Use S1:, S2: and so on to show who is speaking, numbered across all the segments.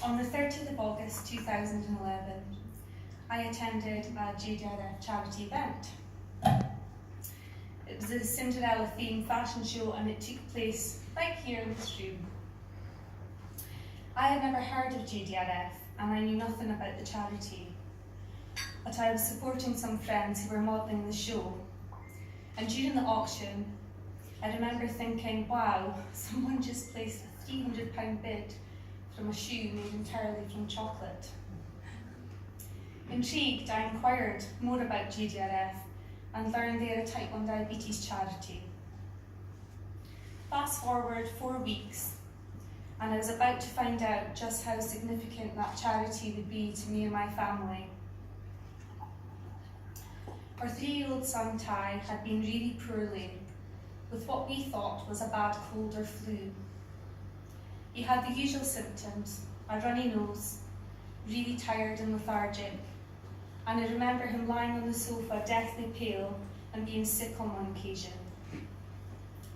S1: On the 30th of August 2011, I attended a JDRF charity event. It was a Cinderella themed fashion show and it took place right here in this room. I had never heard of JDRF and I knew nothing about the charity, but I was supporting some friends who were modelling the show. And during the auction, I remember thinking, wow, someone just placed a £300 bid from a shoe made entirely from chocolate. Intrigued, I inquired more about JDRF and learned they are a type 1 diabetes charity. Fast forward 4 weeks, and I was about to find out just how significant that charity would be to me and my family. Our 3-year-old son Ty had been really poorly, with what we thought was a bad cold or flu. He had the usual symptoms, a runny nose, really tired and lethargic, and I remember him lying on the sofa deathly pale and being sick on one occasion.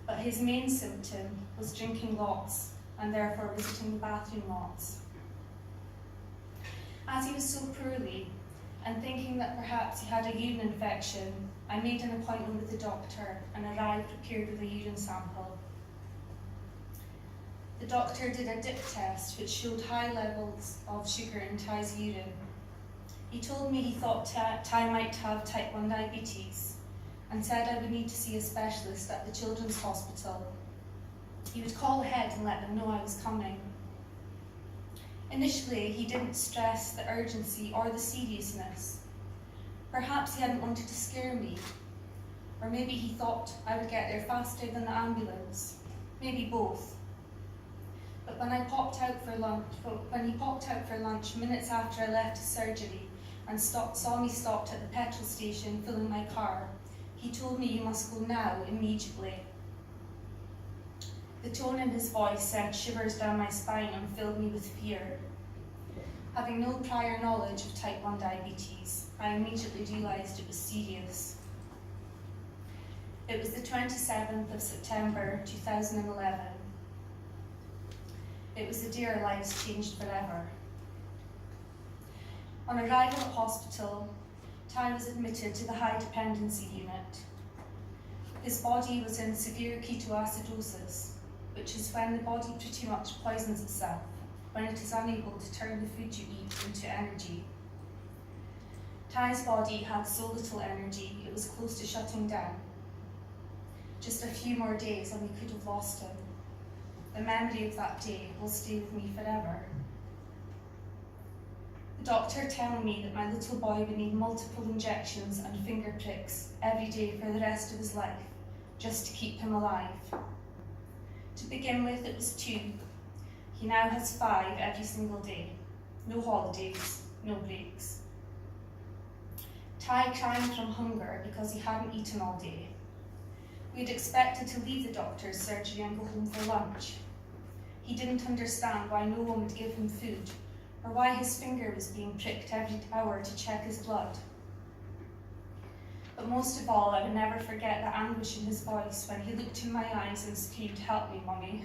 S1: But his main symptom was drinking lots and therefore visiting the bathroom lots. As he was so poorly, and thinking that perhaps he had a urine infection, I made an appointment with the doctor and arrived prepared with a urine sample. The doctor did a dip test which showed high levels of sugar in Ty's urine. He told me he thought Ty might have type 1 diabetes and said I would need to see a specialist at the Children's Hospital. He would call ahead and let them know I was coming. Initially, he didn't stress the urgency or the seriousness. Perhaps he hadn't wanted to scare me, or maybe he thought I would get there faster than the ambulance, maybe both. But when he popped out for lunch minutes after I left his surgery and saw me stopped at the petrol station filling my car, he told me, "You must go now, immediately." The tone in his voice sent shivers down my spine and filled me with fear. Having no prior knowledge of type 1 diabetes, I immediately realised it was serious. It was the 27th of September 2011. It was the day our lives changed forever. On arrival at hospital, Ty was admitted to the high dependency unit. His body was in severe ketoacidosis, which is when the body pretty much poisons itself, when it is unable to turn the food you eat into energy. Ty's body had so little energy, it was close to shutting down. Just a few more days and we could have lost him. The memory of that day will stay with me forever. The doctor telling me that my little boy would need multiple injections and finger pricks every day for the rest of his life, just to keep him alive. To begin with, it was 2. He now has 5 every single day. No holidays, no breaks. Ty crying from hunger because he hadn't eaten all day. We had expected to leave the doctor's surgery and go home for lunch. He didn't understand why no one would give him food, or why his finger was being pricked every hour to check his blood. But most of all, I would never forget the anguish in his voice when he looked in my eyes and screamed, "Help me, Mummy,"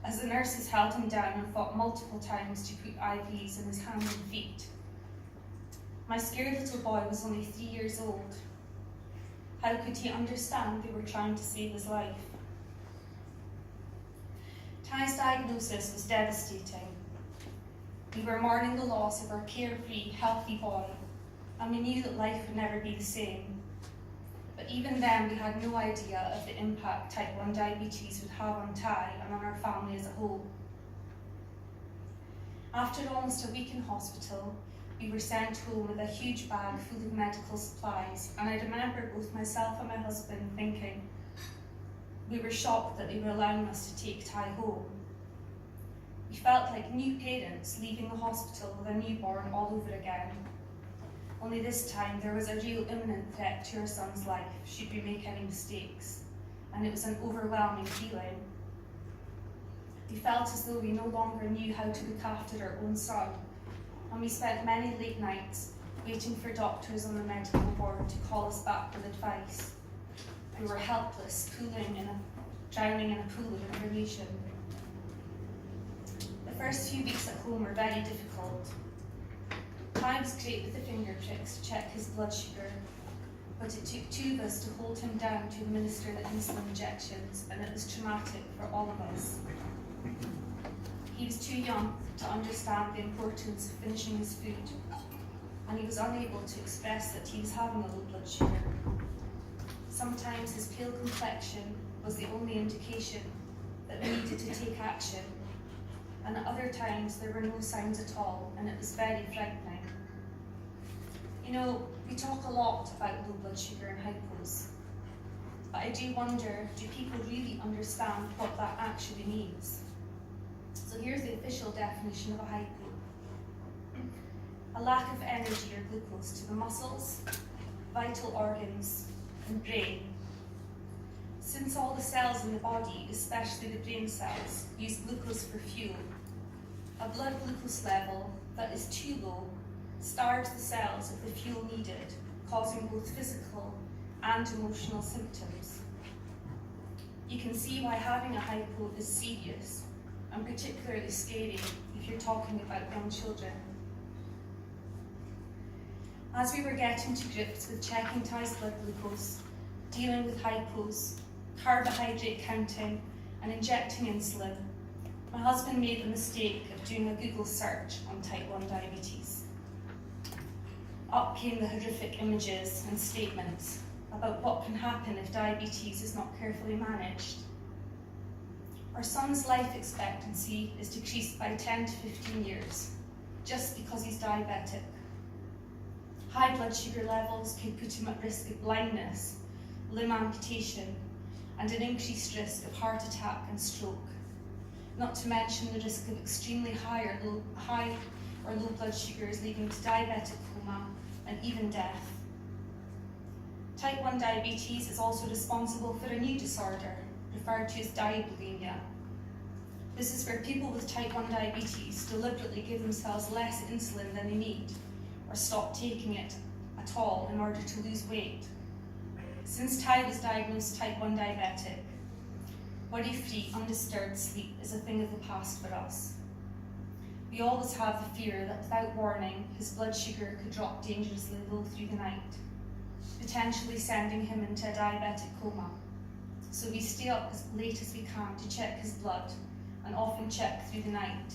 S1: as the nurses held him down and fought multiple times to put IVs in his hands and feet. My scared little boy was only 3 years old. How could he understand they were trying to save his life? Ty's diagnosis was devastating. We were mourning the loss of our carefree, healthy boy, and we knew that life would never be the same. But even then, we had no idea of the impact type 1 diabetes would have on Ty and on our family as a whole. After almost a week in hospital, we were sent home with a huge bag full of medical supplies, and I remember both myself and my husband thinking we were shocked that they were allowing us to take Ty home. We felt like new parents leaving the hospital with a newborn all over again. Only this time there was a real imminent threat to our son's life should we make any mistakes, and it was an overwhelming feeling. We felt as though we no longer knew how to look after our own son, and we spent many late nights waiting for doctors on the medical board to call us back with advice. We were helpless, drowning in a pool of information. The first few weeks at home were very difficult. Ty was great with the finger pricks to check his blood sugar, but it took two of us to hold him down to administer the insulin injections, and it was traumatic for all of us. He was too young to understand the importance of finishing his food, and he was unable to express that he was having a low blood sugar. Sometimes his pale complexion was the only indication that we needed to take action, and at other times there were no signs at all, and it was very frightening. You know, we talk a lot about low blood sugar and hypos, but I do wonder, do people really understand what that actually means? So here's the official definition of a hypo. A lack of energy or glucose to the muscles, vital organs, and brain. Since all the cells in the body, especially the brain cells, use glucose for fuel, a blood glucose level that is too low starves the cells of the fuel needed, causing both physical and emotional symptoms. You can see why having a hypo is serious, and particularly scary if you're talking about young children. As we were getting to grips with checking Ty's blood glucose, dealing with hypos, carbohydrate counting, and injecting insulin, my husband made the mistake of doing a Google search on type 1 diabetes. Up came the horrific images and statements about what can happen if diabetes is not carefully managed. Our son's life expectancy is decreased by 10 to 15 years, just because he's diabetic. High blood sugar levels could put him at risk of blindness, limb amputation, and an increased risk of heart attack and stroke, not to mention the risk of extremely high or low blood sugars leading to diabetic coma and even death. Type 1 diabetes is also responsible for a new disorder, referred to as diabulimia. This is where people with type 1 diabetes deliberately give themselves less insulin than they need, or stop taking it at all in order to lose weight. Since Ty was diagnosed type 1 diabetic, worry-free, undisturbed sleep is a thing of the past for us. We always have the fear that without warning, his blood sugar could drop dangerously low through the night, potentially sending him into a diabetic coma. So we stay up as late as we can to check his blood, and often check through the night.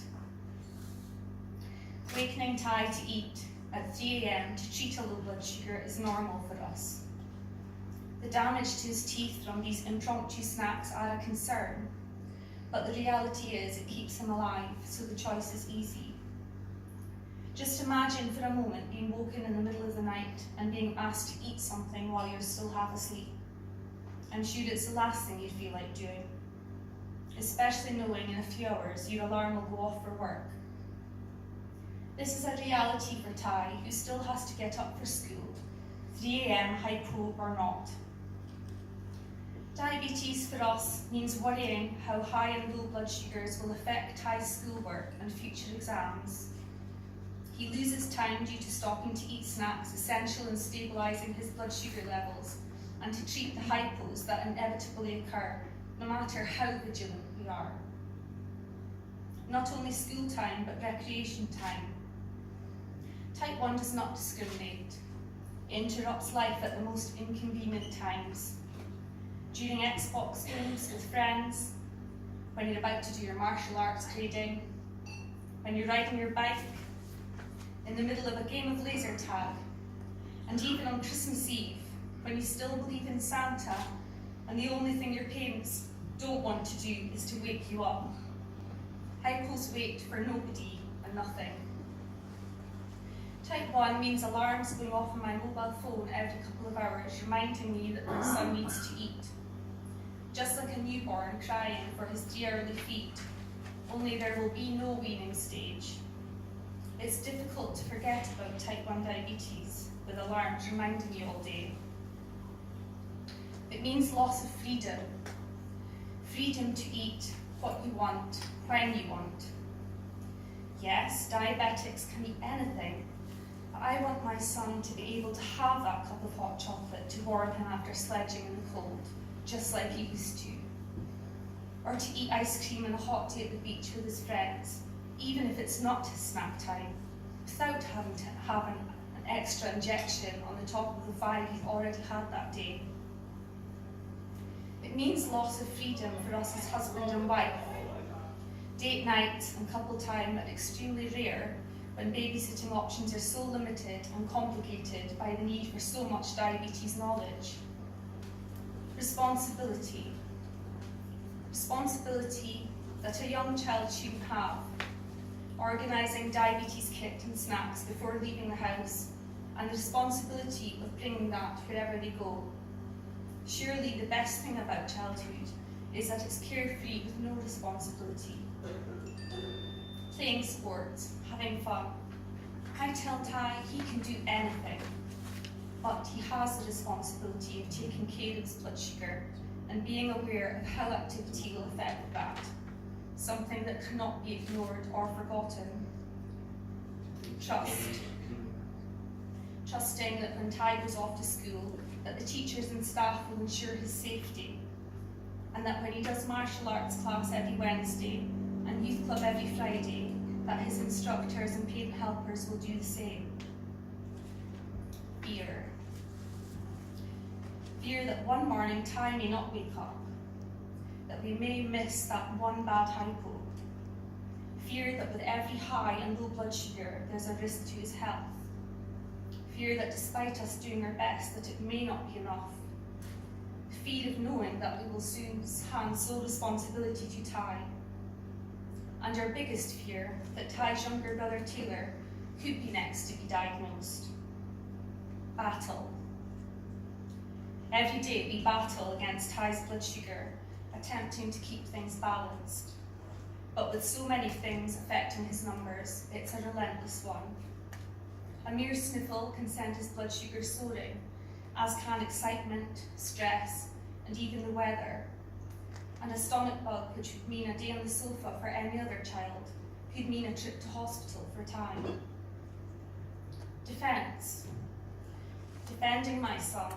S1: Wakening Ty to eat at 3 AM to treat a low blood sugar is normal for us. The damage to his teeth from these impromptu snacks are a concern, but the reality is it keeps him alive, so the choice is easy. Just imagine for a moment being woken in the middle of the night and being asked to eat something while you're still half asleep. I'm sure it's the last thing you'd feel like doing, especially knowing in a few hours your alarm will go off for work. This is a reality for Ty, who still has to get up for school, 3 AM, hypo or not. Diabetes for us means worrying how high and low blood sugars will affect Ty's schoolwork and future exams. He loses time due to stopping to eat snacks essential in stabilising his blood sugar levels and to treat the hypos that inevitably occur, no matter how vigilant we are. Not only school time, but recreation time. Type 1 does not discriminate. It interrupts life at the most inconvenient times. During Xbox games with friends, when you're about to do your martial arts training, when you're riding your bike, in the middle of a game of laser tag, and even on Christmas Eve, when you still believe in Santa, and the only thing your parents don't want to do is to wake you up. Hypos wait for nobody and nothing. Type 1 means alarms going off on my mobile phone every couple of hours, reminding me that my son needs to eat. Just like a newborn crying for his 3-hourly feed, only there will be no weaning stage. It's difficult to forget about type 1 diabetes with alarms reminding you all day. It means loss of freedom. Freedom to eat what you want, when you want. Yes, diabetics can eat anything, but I want my son to be able to have that cup of hot chocolate to warm him after sledging in the cold, just like he used to. Or to eat ice cream on a hot day at the beach with his friends, even if it's not his snack time, without having to have an extra injection on the top of the 5 he's already had that day. It means loss of freedom for us as husband and wife. Date nights and couple time are extremely rare when babysitting options are so limited and complicated by the need for so much diabetes knowledge. Responsibility. Responsibility that a young child shouldn't have. Organising diabetes kit and snacks before leaving the house, and the responsibility of bringing that wherever they go. Surely the best thing about childhood is that it's carefree with no responsibility. Playing sports, having fun. I tell Ty he can do anything, but he has the responsibility of taking care of his blood sugar and being aware of how activity will affect that, something that cannot be ignored or forgotten. Trust. Trusting that when Ty goes off to school, that the teachers and staff will ensure his safety, and that when he does martial arts class every Wednesday and youth club every Friday, that his instructors and parent helpers will do the same. Fear. Fear that one morning Ty may not wake up, that we may miss that one bad hypo. Fear that with every high and low blood sugar, there's a risk to his health. Fear that despite us doing our best, that it may not be enough. Fear of knowing that we will soon hand sole responsibility to Ty. And our biggest fear, that Ty's younger brother Taylor could be next to be diagnosed. Battle. Every day we battle against Ty's blood sugar, attempting to keep things balanced. But with so many things affecting his numbers, it's a relentless one. A mere sniffle can send his blood sugar soaring, as can excitement, stress, and even the weather. And a stomach bug, which would mean a day on the sofa for any other child, could mean a trip to hospital for time. Defence. Defending my son.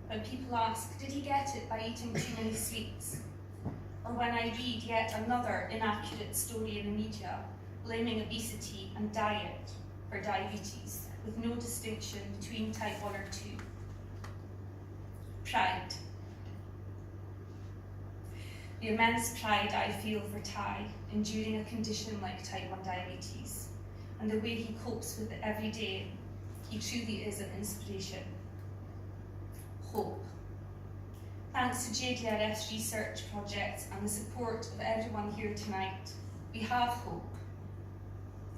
S1: When people ask, did he get it by eating too many sweets? Or when I read yet another inaccurate story in the media, blaming obesity and diet for diabetes, with no distinction between type 1 or 2. Pride. The immense pride I feel for Ty enduring a condition like type 1 diabetes, and the way he copes with it every day, he truly is an inspiration. Hope. Thanks to JDRF's research projects and the support of everyone here tonight, we have hope.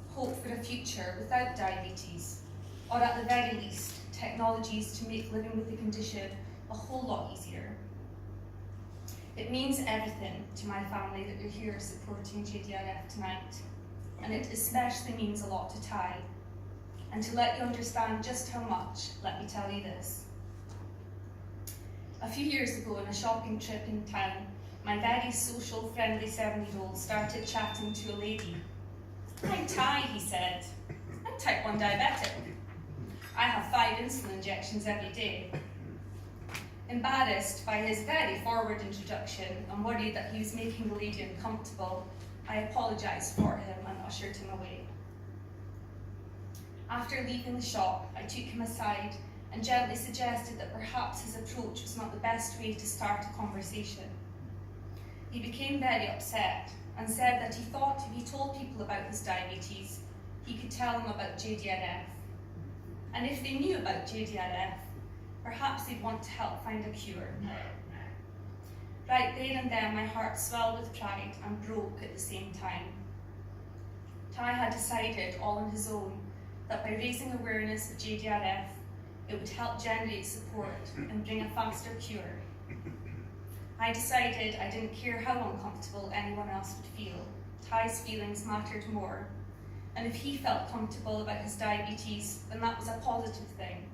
S1: Hope for a future without diabetes, or at the very least, technologies to make living with the condition a whole lot easier. It means everything to my family that you're here supporting JDRF tonight, and it especially means a lot to Ty. And to let you understand just how much, let me tell you this. A few years ago on a shopping trip in town, my very social, friendly 7-year-old started chatting to a lady. I'm Ty, he said. I'm type 1 diabetic. I have 5 insulin injections every day. Embarrassed by his very forward introduction and worried that he was making the lady uncomfortable, I apologised for him and ushered him away. After leaving the shop, I took him aside and gently suggested that perhaps his approach was not the best way to start a conversation. He became very upset and said that he thought if he told people about his diabetes, he could tell them about JDRF. And if they knew about JDRF, perhaps they'd want to help find a cure. Right there and then, my heart swelled with pride and broke at the same time. Ty had decided all on his own that by raising awareness of JDRF, it would help generate support and bring a faster cure. I decided I didn't care how uncomfortable anyone else would feel. Ty's feelings mattered more. And if he felt comfortable about his diabetes, then that was a positive thing.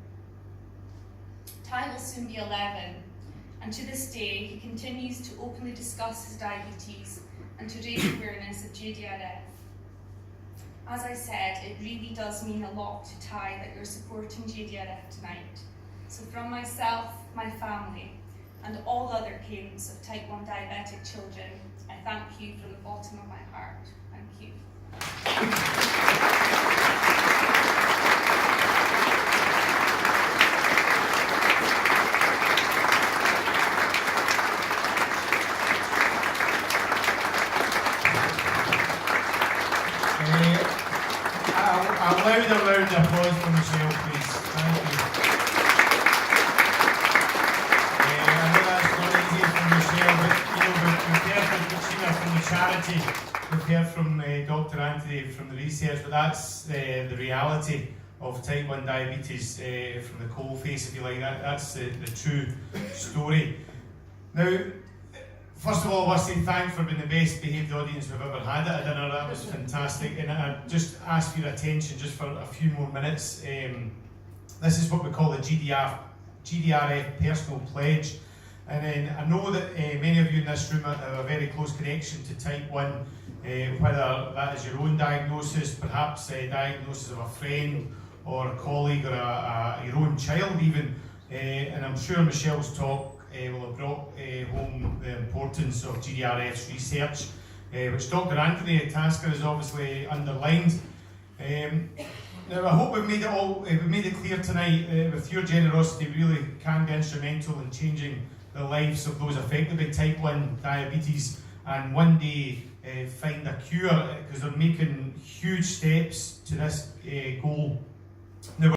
S1: Ty will soon be 11, and to this day, he continues to openly discuss his diabetes and to raise awareness of JDRF. As I said, it really does mean a lot to Ty that you're supporting JDRF tonight. So from myself, my family, and all other parents of type 1 diabetic children, I thank you from the bottom of my heart. Thank you.
S2: A round of applause for Michelle, please. Thank you. I know that's not easy for Michelle, but we've heard from the charity, we've heard from Dr. Anthony from the research, but that's the reality of type 1 diabetes from the coalface, if you like. That's the true story. Now, first of all, I want to say thanks for being the best behaved audience we've ever had at a dinner. That was fantastic. And I just ask for your attention just for a few more minutes. This is what we call the JDRF Personal Pledge. And then I know that many of you in this room have a very close connection to type 1, whether that is your own diagnosis, perhaps a diagnosis of a friend or a colleague or your own child even. And I'm sure Michelle's talk will have brought home the importance of JDRF's research, which Dr. Anthony Tasker has obviously underlined. Now I hope we've made it clear tonight, with your generosity we really can be instrumental in changing the lives of those affected by type 1 diabetes, and one day find a cure, because they're making huge steps to this goal. Now,